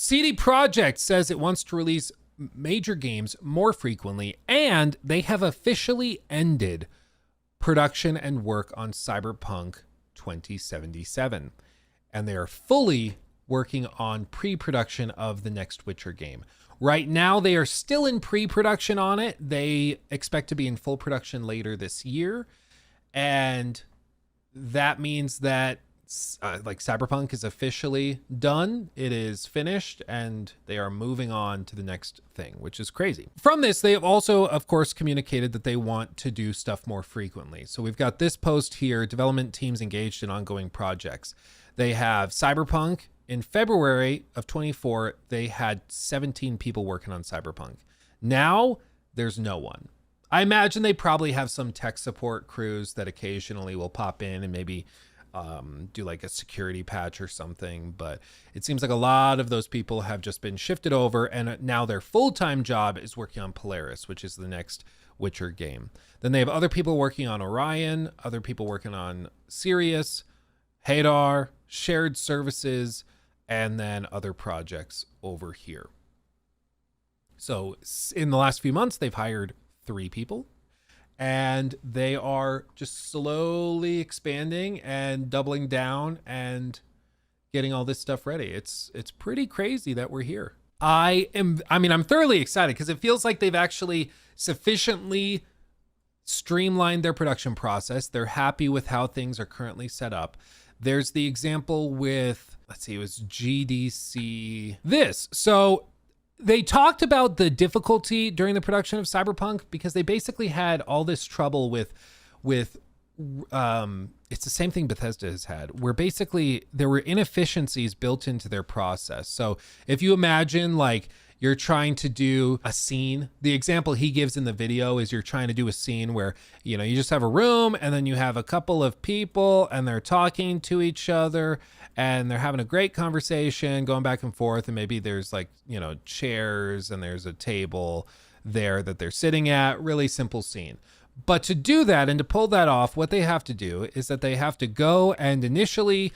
CD Projekt says it wants to release major games more frequently, and they have officially ended production and work on Cyberpunk 2077. And they are fully working on pre-production of the next Witcher game. Right now, they are still in pre-production on it. They expect to be in full production later this year. And that means that Cyberpunk is officially done. It is finished, and they are moving on to the next thing, which is crazy. From this, they have also, of course, communicated that they want to do stuff more frequently. So we've got this post here, development teams engaged in ongoing projects. They have Cyberpunk. In February of 24, they had 17 people working on Cyberpunk. Now, there's no one. I imagine they probably have some tech support crews that occasionally will pop in and maybe do like a security patch or something, but it seems like a lot of those people have just been shifted over, and now their full-time job is working on Polaris, which is the next Witcher game. Then they have other people working on Orion, other people working on Sirius, Hadar, shared services, and then other projects over here. So in the last few months, they've hired 3 people. And they are just slowly expanding and doubling down and getting all this stuff ready. It's pretty crazy that we're here. I'm thoroughly excited because it feels like they've actually sufficiently streamlined their production process. They're happy with how things are currently set up. There's the example with, it was GDC. So they talked about the difficulty during the production of Cyberpunk because they basically had all this trouble with it's the same thing Bethesda has had, where basically there were inefficiencies built into their process. So if you imagine like you're trying to do a scene, the example he gives in the video is you're trying to do a scene where, you just have a room and then you have a couple of people and they're talking to each other and they're having a great conversation going back and forth. And maybe there's chairs and there's a table there that they're sitting at. Really simple scene. But to do that and to pull that off, what they have to do is that they have to go and initially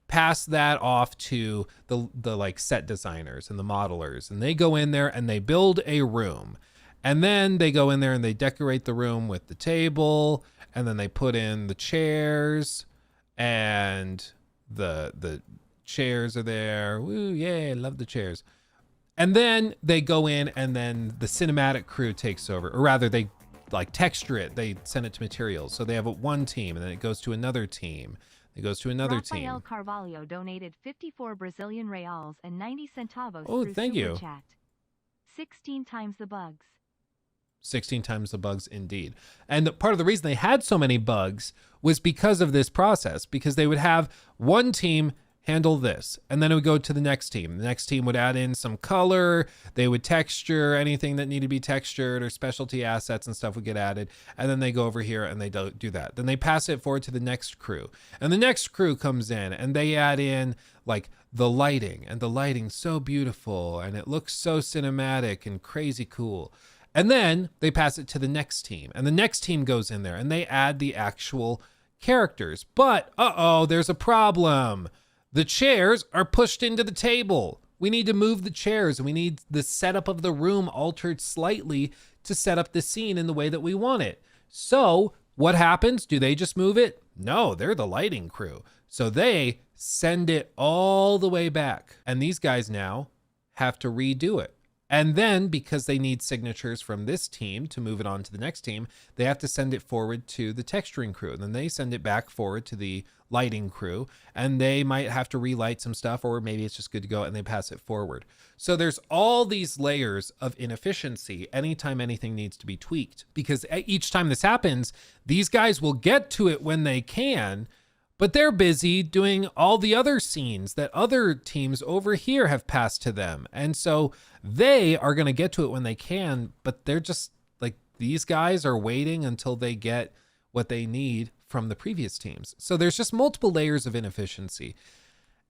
pass that off to the set designers and the modelers. And they go in there and they build a room. And then they go in there and they decorate the room with the table. And then they put in the chairs and the chairs are there. Woo, yay, love the chairs. And then they go in and then the cinematic crew takes over. Or rather, they texture it. They send it to materials. So they have one team and then it goes to another team. It goes to another Rafael team. Carvalho donated 54 Brazilian reals and 90 centavos through thank Super you. Chat. 16 times the bugs. 16 times the bugs indeed. And part of the reason they had so many bugs was because of this process, because they would have one team handle this, and then it would go to the next team. The next team would add in some color, they would texture anything that needed to be textured, or specialty assets and stuff would get added, and then they go over here and they do that. Then they pass it forward to the next crew, and the next crew comes in and they add in the lighting, and the lighting's so beautiful and it looks so cinematic and crazy cool. And then they pass it to the next team, and the next team goes in there and they add the actual characters. But there's a problem. The chairs are pushed into the table. We need to move the chairs, and we need the setup of the room altered slightly to set up the scene in the way that we want it. So what happens? Do they just move it? No, they're the lighting crew. So they send it all the way back. And these guys now have to redo it. And then because they need signatures from this team to move it on to the next team, they have to send it forward to the texturing crew. And then they send it back forward to the lighting crew, and they might have to relight some stuff, or maybe it's just good to go and they pass it forward. So there's all these layers of inefficiency anytime anything needs to be tweaked, because each time this happens, these guys will get to it when they can, but they're busy doing all the other scenes that other teams over here have passed to them. And so they are going to get to it when they can, but they're just these guys are waiting until they get what they need from the previous teams. So there's just multiple layers of inefficiency.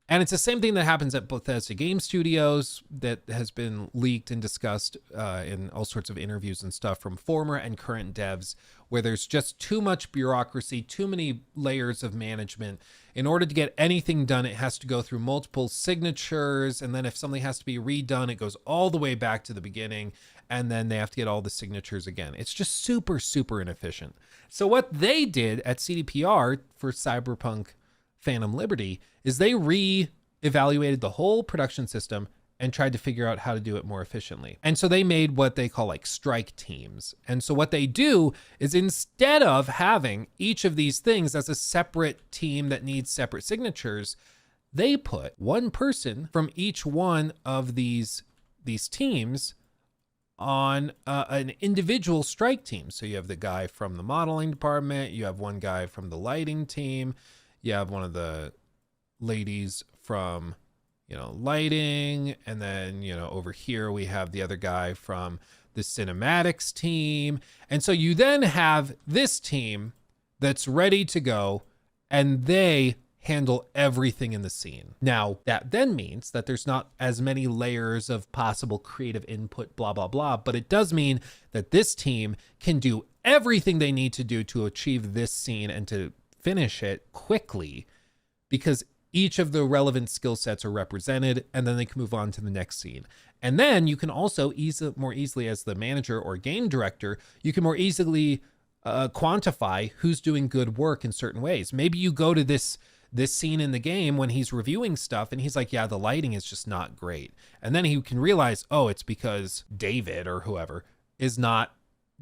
And it's the same thing that happens at Bethesda Game Studios that has been leaked and discussed in all sorts of interviews and stuff from former and current devs, where there's just too much bureaucracy, too many layers of management. In order to get anything done, it has to go through multiple signatures. And then if something has to be redone, it goes all the way back to the beginning. And then they have to get all the signatures again. It's just super, super inefficient. So what they did at CDPR for Cyberpunk Phantom Liberty is they re-evaluated the whole production system and tried to figure out how to do it more efficiently. And so they made what they call like strike teams. And so what they do is, instead of having each of these things as a separate team that needs separate signatures, they put one person from each one of these teams on an individual strike team. So you have the guy from the modeling department, you have one guy from the lighting team, you have one of the ladies from, lighting. And then, over here we have the other guy from the cinematics team. And so you then have this team that's ready to go, and they handle everything in the scene. Now, that then means that there's not as many layers of possible creative input, blah, blah, blah. But it does mean that this team can do everything they need to do to achieve this scene and to finish it quickly, because each of the relevant skill sets are represented, and then they can move on to the next scene. And then you can also more easily, as the manager or game director, you can more easily quantify who's doing good work in certain ways. Maybe you go to this scene in the game when he's reviewing stuff and he's like, yeah, the lighting is just not great. And then he can realize, oh, it's because David or whoever is not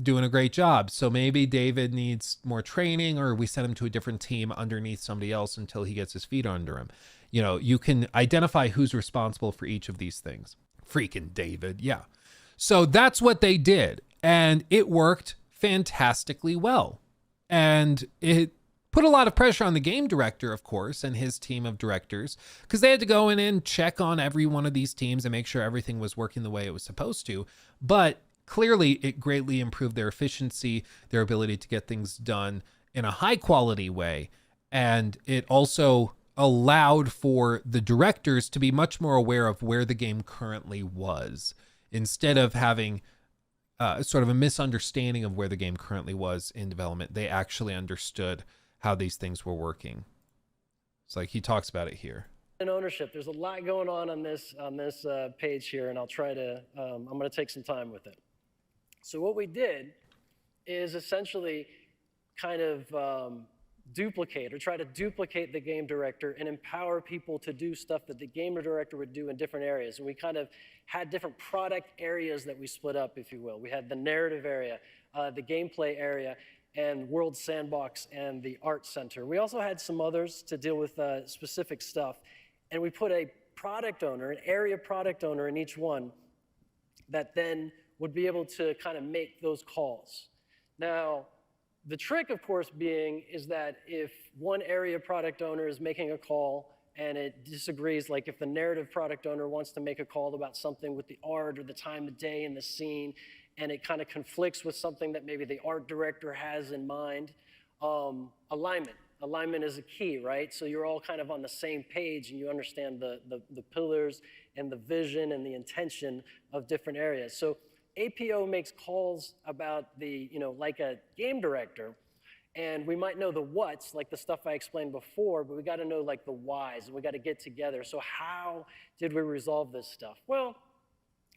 doing a great job. So maybe David needs more training, or we send him to a different team underneath somebody else until he gets his feet under him. You can identify who's responsible for each of these things. Freaking David. Yeah. So that's what they did. And it worked fantastically well. And it put a lot of pressure on the game director, of course, and his team of directors, because they had to go in and check on every one of these teams and make sure everything was working the way it was supposed to. But clearly, it greatly improved their efficiency, their ability to get things done in a high quality way. And it also allowed for the directors to be much more aware of where the game currently was, instead of having sort of a misunderstanding of where the game currently was in development. They actually understood how these things were working. It's like he talks about it here. And ownership. There's a lot going on this page here, and I'll try to. I'm going to take some time with it. So what we did is essentially kind of try to duplicate the game director and empower people to do stuff that the game director would do in different areas. And we kind of had different product areas that we split up, if you will. We had the narrative area, the gameplay area, and World Sandbox and the Art Center. We also had some others to deal with specific stuff. And we put a product owner, an area product owner in each one that then would be able to kind of make those calls. Now, the trick, of course, being is that if one area product owner is making a call and it disagrees, like if the narrative product owner wants to make a call about something with the art or the time of day in the scene, and it kind of conflicts with something that maybe the art director has in mind, alignment. Alignment is a key, right? So you're all kind of on the same page and you understand the pillars and the vision and the intention of different areas. So APO makes calls about like a game director, and we might know the what's, like the stuff I explained before, but we got to know like the whys, and we got to get together. So how did we resolve this stuff? Well,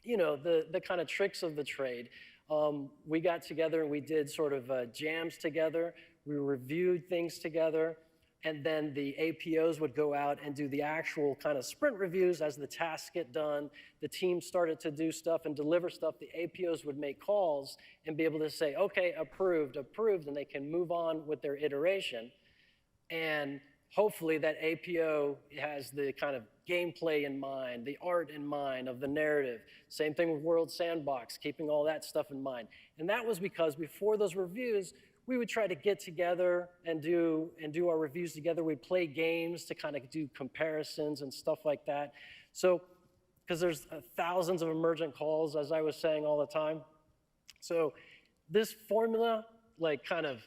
the kind of tricks of the trade. We got together and we did sort of jams together. We reviewed things together. And then the APOs would go out and do the actual kind of sprint reviews as the tasks get done. The team started to do stuff and deliver stuff. The APOs would make calls and be able to say, okay, approved, and they can move on with their iteration. And hopefully that APO has the kind of gameplay in mind, the art in mind of the narrative. Same thing with World Sandbox, keeping all that stuff in mind. And that was because before those reviews, we would try to get together and do our reviews together. We'd play games to kind of do comparisons and stuff like that. So, because there's thousands of emergent calls, as I was saying all the time. So this formula, like kind of,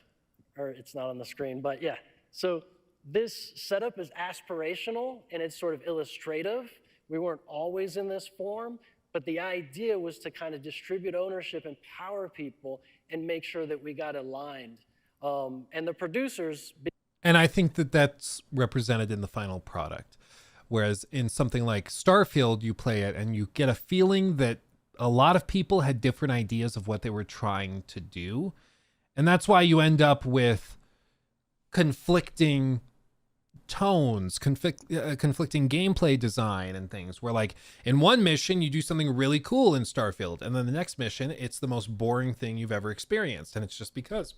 or it's not on the screen, but yeah. So this setup is aspirational and it's sort of illustrative. We weren't always in this form, but the idea was to kind of distribute ownership, empower people, and make sure that we got aligned. And the producers. And I think that that's represented in the final product. Whereas in something like Starfield, you play it and you get a feeling that a lot of people had different ideas of what they were trying to do. And that's why you end up with conflicting tones, conflicting gameplay design and things, where like in one mission you do something really cool in Starfield, and then the next mission it's the most boring thing you've ever experienced. And it's just because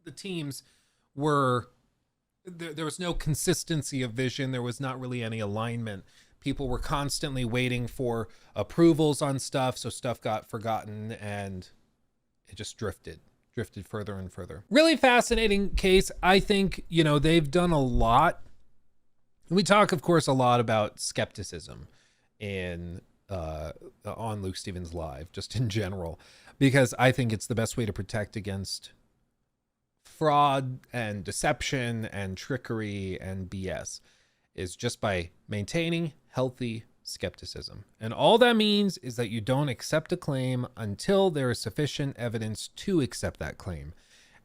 the teams were there was no consistency of vision. There was not really any alignment. People were constantly waiting for approvals on stuff, so stuff got forgotten and it just drifted further and further. Really fascinating case. I think, you know, they've done a lot. We talk, of course, a lot about skepticism in on Luke Stevens Live, just in general, because I think it's the best way to protect against fraud and deception and trickery and BS, is just by maintaining healthy skepticism. And all that means is that you don't accept a claim until there is sufficient evidence to accept that claim.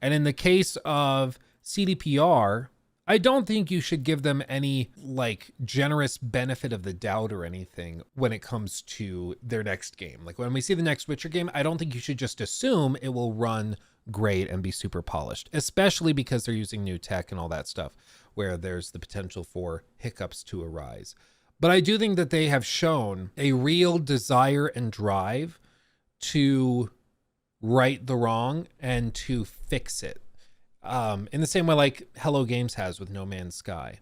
And in the case of CDPR, I don't think you should give them any like generous benefit of the doubt or anything when it comes to their next game. Like when we see the next Witcher game, I don't think you should just assume it will run great and be super polished, especially because they're using new tech and all that stuff where there's the potential for hiccups to arise. But I do think that they have shown a real desire and drive to right the wrong and to fix it. In the same way like Hello Games has with No Man's Sky.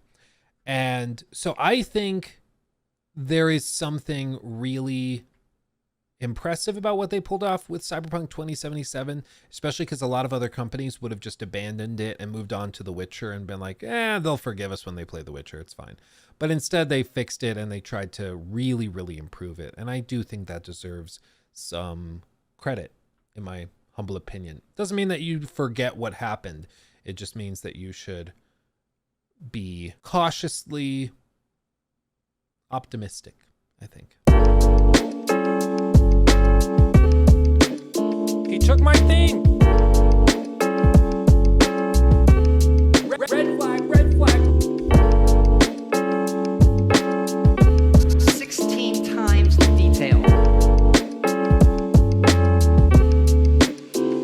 And so I think there is something really impressive about what they pulled off with Cyberpunk 2077, especially because a lot of other companies would have just abandoned it and moved on to The Witcher and been like, they'll forgive us when they play The Witcher, it's fine. But instead they fixed it and they tried to really, really improve it. And I do think that deserves some credit, in my humble opinion. Doesn't mean that you forget what happened. It just means that you should be cautiously optimistic, I think. He took my thing.